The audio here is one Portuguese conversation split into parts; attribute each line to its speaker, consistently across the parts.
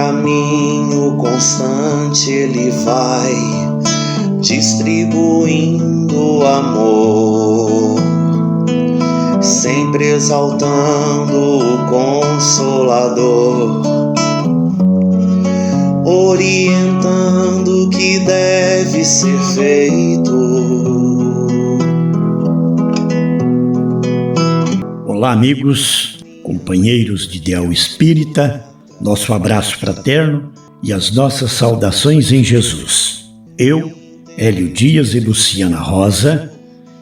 Speaker 1: caminho constante ele vai, distribuindo amor, sempre exaltando o Consolador, orientando o que deve ser feito.
Speaker 2: Olá, amigos, companheiros de ideal espírita, nosso abraço fraterno e as nossas saudações em Jesus. Eu, Hélio Dias e Luciana Rosa,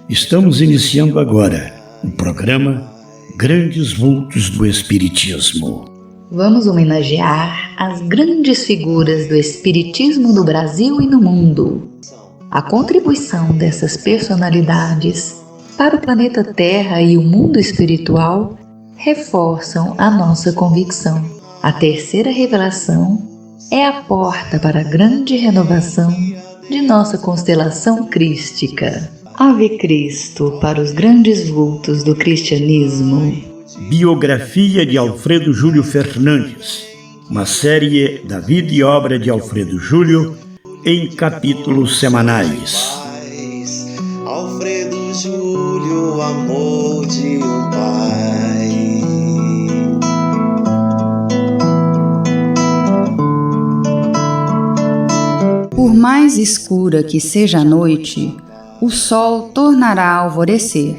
Speaker 2: estamos iniciando agora o programa Grandes Vultos do Espiritismo.
Speaker 3: Vamos homenagear as grandes figuras do Espiritismo no Brasil e no mundo. A contribuição dessas personalidades para o planeta Terra e o mundo espiritual reforçam a nossa convicção. A terceira revelação é a porta para a grande renovação de nossa constelação crística. Ave Cristo para os grandes vultos do cristianismo.
Speaker 2: Biografia de Alfredo Júlio Fernandes, uma série da vida e obra de Alfredo Júlio em capítulos semanais.
Speaker 1: Alfredo Júlio, amor de um pai.
Speaker 4: Por mais escura que seja a noite, o sol tornará a alvorecer.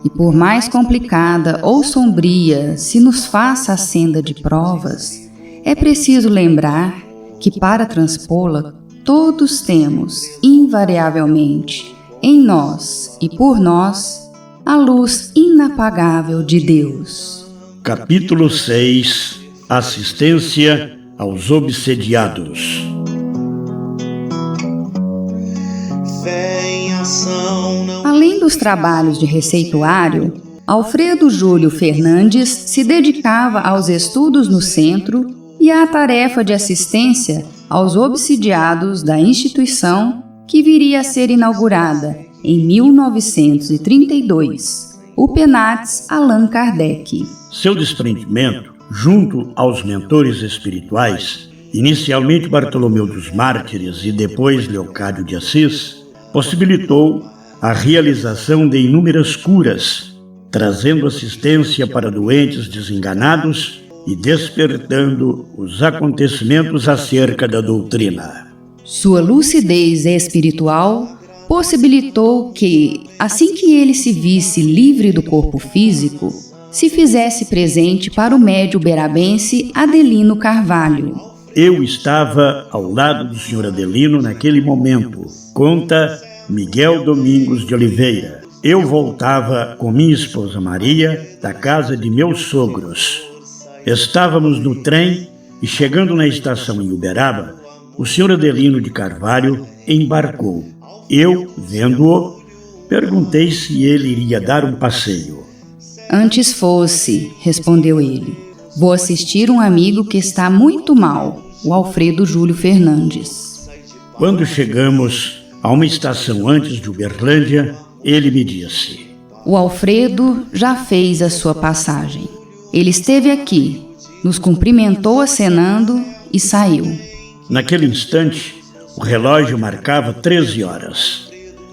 Speaker 4: E por mais complicada ou sombria se nos faça a senda de provas, é preciso lembrar que para transpô-la, todos temos, invariavelmente, em nós e por nós, a luz inapagável de Deus.
Speaker 2: Capítulo 6. Assistência aos obsediados.
Speaker 4: Além dos trabalhos de receituário, Alfredo Júlio Fernandes se dedicava aos estudos no centro e à tarefa de assistência aos obsidiados da instituição que viria a ser inaugurada em 1932, o Penates Allan Kardec.
Speaker 2: Seu desprendimento, junto aos mentores espirituais, inicialmente Bartolomeu dos Mártires e depois Leocádio de Assis, possibilitou a realização de inúmeras curas, trazendo assistência para doentes desenganados e despertando os acontecimentos acerca da doutrina.
Speaker 4: Sua lucidez espiritual possibilitou que, assim que ele se visse livre do corpo físico, se fizesse presente para o médium berabense Adelino Carvalho.
Speaker 2: Eu estava ao lado do Sr. Adelino naquele momento, conta Miguel Domingos de Oliveira. Eu voltava com minha esposa Maria da casa de meus sogros. Estávamos no trem e, chegando na estação em Uberaba, o Sr. Adelino de Carvalho embarcou. Eu, vendo-o, perguntei se ele iria dar um passeio.
Speaker 4: Antes fosse, respondeu ele. Vou assistir um amigo que está muito mal, o Alfredo Júlio Fernandes.
Speaker 2: Quando chegamos a uma estação antes de Uberlândia, ele me disse:
Speaker 4: o Alfredo já fez a sua passagem. Ele esteve aqui, nos cumprimentou acenando e saiu.
Speaker 2: Naquele instante, o relógio marcava 13 horas.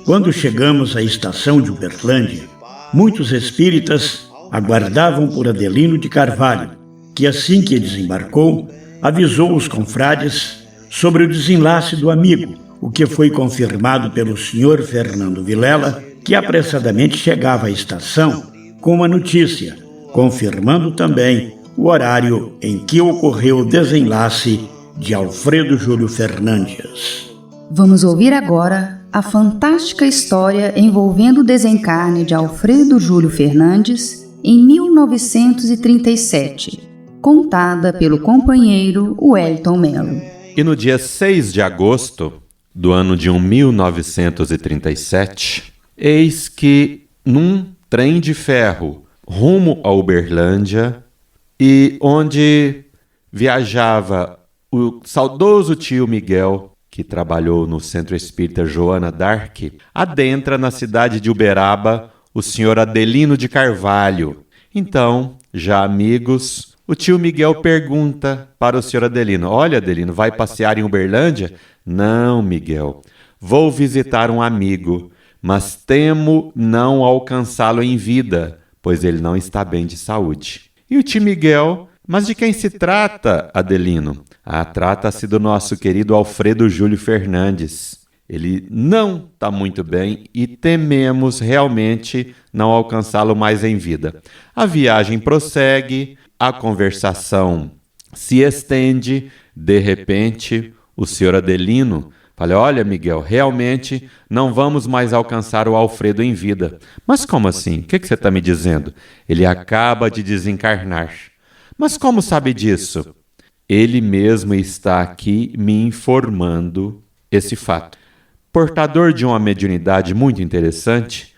Speaker 2: Quando chegamos à estação de Uberlândia, muitos espíritas aguardavam por Adelino de Carvalho, que assim que desembarcou, avisou os confrades sobre o desenlace do amigo, o que foi confirmado pelo Sr. Fernando Vilela, que apressadamente chegava à estação com uma notícia, confirmando também o horário em que ocorreu o desenlace de Alfredo Júlio Fernandes.
Speaker 4: Vamos ouvir agora a fantástica história envolvendo o desencarne de Alfredo Júlio Fernandes em 1937, contada pelo companheiro Wellington Melo.
Speaker 5: E no dia 6 de agosto do ano de 1937, eis que num trem de ferro rumo a Uberlândia, e onde viajava o saudoso tio Miguel, que trabalhou no Centro Espírita Joana d'Arc, adentra na cidade de Uberaba o senhor Adelino de Carvalho. Então, já amigos, o tio Miguel pergunta para o senhor Adelino: olha, Adelino, vai passear em Uberlândia? Não, Miguel, vou visitar um amigo, mas temo não alcançá-lo em vida, pois ele não está bem de saúde. E o tio Miguel: mas de quem se trata, Adelino? Trata-se do nosso querido Alfredo Júlio Fernandes. Ele não está muito bem e tememos realmente não alcançá-lo mais em vida. A viagem prossegue, a conversação se estende. De repente, o senhor Adelino fala: olha, Miguel, realmente não vamos mais alcançar o Alfredo em vida. Mas como assim? O que você está me dizendo? Ele acaba de desencarnar. Mas como sabe disso? Ele mesmo está aqui me informando esse fato. Portador de uma mediunidade muito interessante,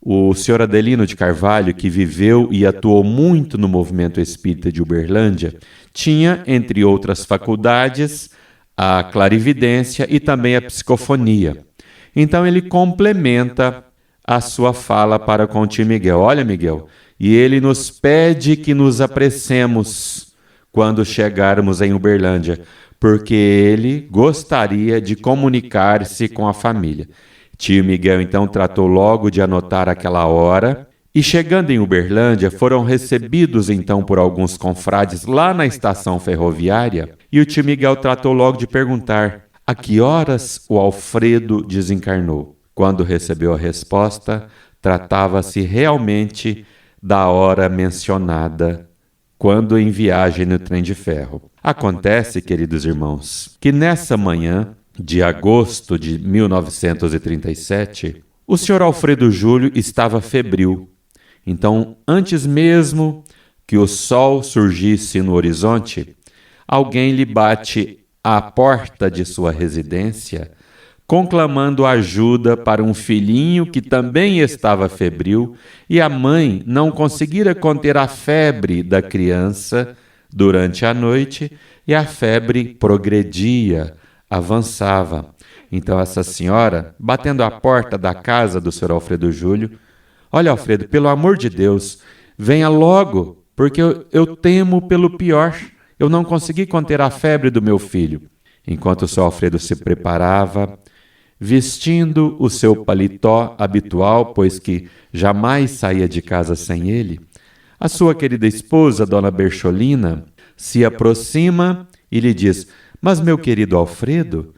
Speaker 5: o senhor Adelino de Carvalho, que viveu e atuou muito no movimento espírita de Uberlândia, tinha, entre outras faculdades, a clarividência e também a psicofonia. Então ele complementa a sua fala para com o tio Miguel: olha, Miguel, e ele nos pede que nos apressemos quando chegarmos em Uberlândia, porque ele gostaria de comunicar-se com a família. Tio Miguel então tratou logo de anotar aquela hora, e chegando em Uberlândia, foram recebidos então por alguns confrades lá na estação ferroviária, e o tio Miguel tratou logo de perguntar a que horas o Alfredo desencarnou. Quando recebeu a resposta, tratava-se realmente da hora mencionada, quando em viagem no trem de ferro. Acontece, queridos irmãos, que nessa manhã de agosto de 1937, o senhor Alfredo Júlio estava febril. Então, antes mesmo que o sol surgisse no horizonte, alguém lhe bate à porta de sua residência, conclamando ajuda para um filhinho que também estava febril, e a mãe não conseguira conter a febre da criança durante a noite, e a febre progredia, avançava. Então essa senhora, batendo à porta da casa do senhor Alfredo Júlio: olha, Alfredo, pelo amor de Deus, venha logo, porque eu temo pelo pior. Eu não consegui conter a febre do meu filho. Enquanto o senhor Alfredo se preparava, vestindo o seu paletó habitual, pois que jamais saía de casa sem ele, a sua querida esposa, dona Bercholina, se aproxima e lhe diz: mas, meu querido Alfredo,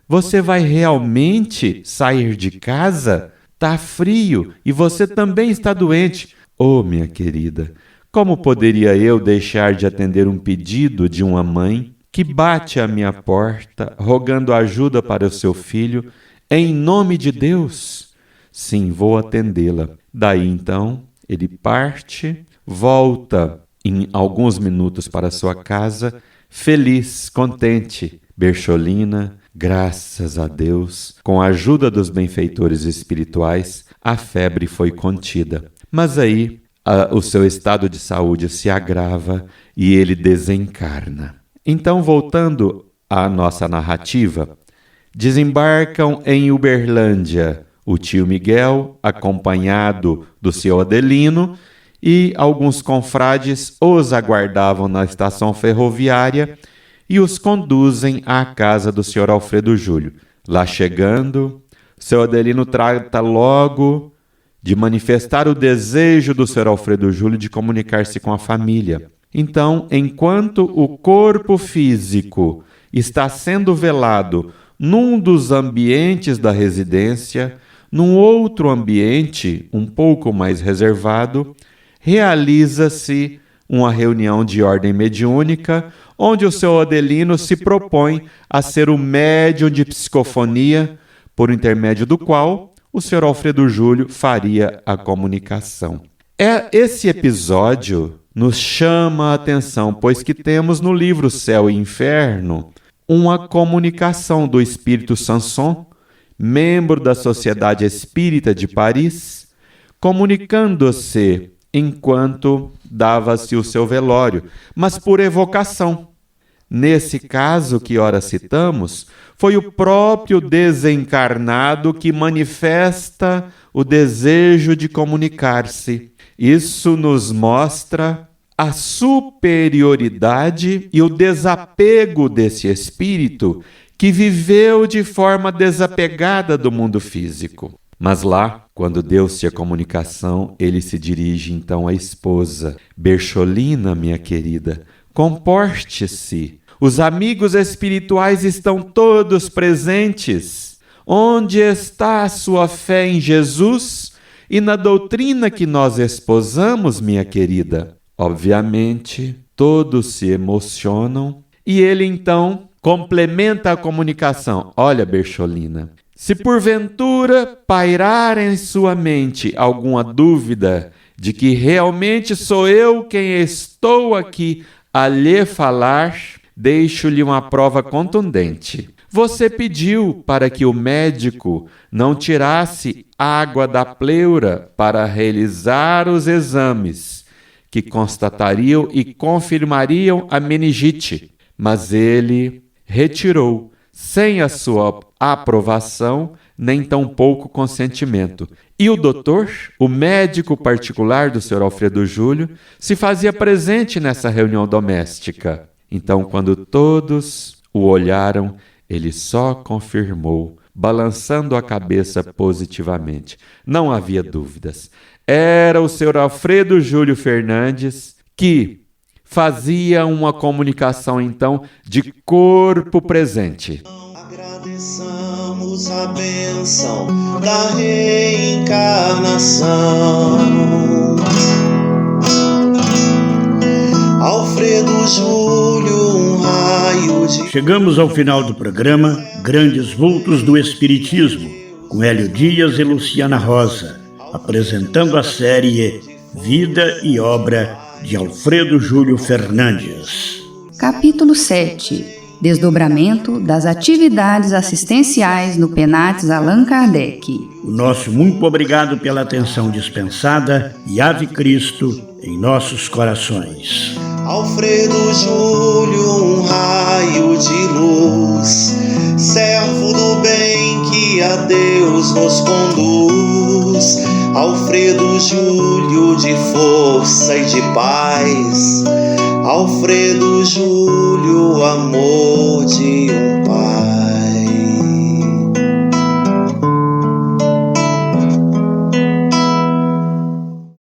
Speaker 5: você vai realmente sair de casa? Tá frio e você também está doente. Oh, minha querida, como poderia eu deixar de atender um pedido de uma mãe que bate à minha porta, rogando ajuda para o seu filho, em nome de Deus? Sim, vou atendê-la. Daí, então, ele parte, volta em alguns minutos para sua casa, feliz, contente. Bercholina, graças a Deus, com a ajuda dos benfeitores espirituais, a febre foi contida. Mas aí, o seu estado de saúde se agrava e ele desencarna. Então, voltando à nossa narrativa, desembarcam em Uberlândia o tio Miguel, acompanhado do seu Adelino, e alguns confrades os aguardavam na estação ferroviária e os conduzem à casa do senhor Alfredo Júlio. Lá chegando, seu Adelino trata logo de manifestar o desejo do senhor Alfredo Júlio de comunicar-se com a família. Então, enquanto o corpo físico está sendo velado num dos ambientes da residência, num outro ambiente um pouco mais reservado, realiza-se uma reunião de ordem mediúnica, onde o seu Adelino se propõe a ser o médium de psicofonia, por intermédio do qual o senhor Alfredo Júlio faria a comunicação. Esse episódio nos chama a atenção, pois que temos no livro Céu e Inferno uma comunicação do espírito Sanson, membro da Sociedade Espírita de Paris, comunicando-se enquanto dava-se o seu velório, mas por evocação. Nesse caso que ora citamos, foi o próprio desencarnado que manifesta o desejo de comunicar-se. Isso nos mostra a superioridade e o desapego desse espírito que viveu de forma desapegada do mundo físico. Mas lá, quando deu-se a comunicação, ele se dirige então à esposa. Bercholina, minha querida, comporte-se. Os amigos espirituais estão todos presentes. Onde está a sua fé em Jesus e na doutrina que nós esposamos, minha querida? Obviamente, todos se emocionam e ele então complementa a comunicação. Olha, Bercholina, se porventura pairar em sua mente alguma dúvida de que realmente sou eu quem estou aqui a lhe falar, deixo-lhe uma prova contundente. Você pediu para que o médico não tirasse água da pleura para realizar os exames que constatariam e confirmariam a meningite, mas ele retirou, sem a sua aprovação, nem tampouco consentimento. E o doutor, o médico particular do Sr. Alfredo Júlio, se fazia presente nessa reunião doméstica. Então, quando todos o olharam, ele só confirmou, balançando a cabeça positivamente. Não havia dúvidas. Era o Sr. Alfredo Júlio Fernandes que fazia uma comunicação, então, de corpo presente.
Speaker 1: Agradeçamos a bênção da reencarnação. Alfredo Júlio, um raio de...
Speaker 2: Chegamos ao final do programa Grandes Vultos do Espiritismo, com Hélio Dias e Luciana Rosa, apresentando a série Vida e Obra de Alfredo Júlio Fernandes.
Speaker 4: Capítulo 7. Desdobramento das atividades assistenciais no Penates Allan Kardec.
Speaker 2: O nosso muito obrigado pela atenção dispensada e Ave Cristo em nossos corações.
Speaker 1: Alfredo Júlio, um raio de luz, servo do bem que a Deus nos conduz. Alfredo Júlio, de força e de paz. Alfredo Júlio, amor de um pai.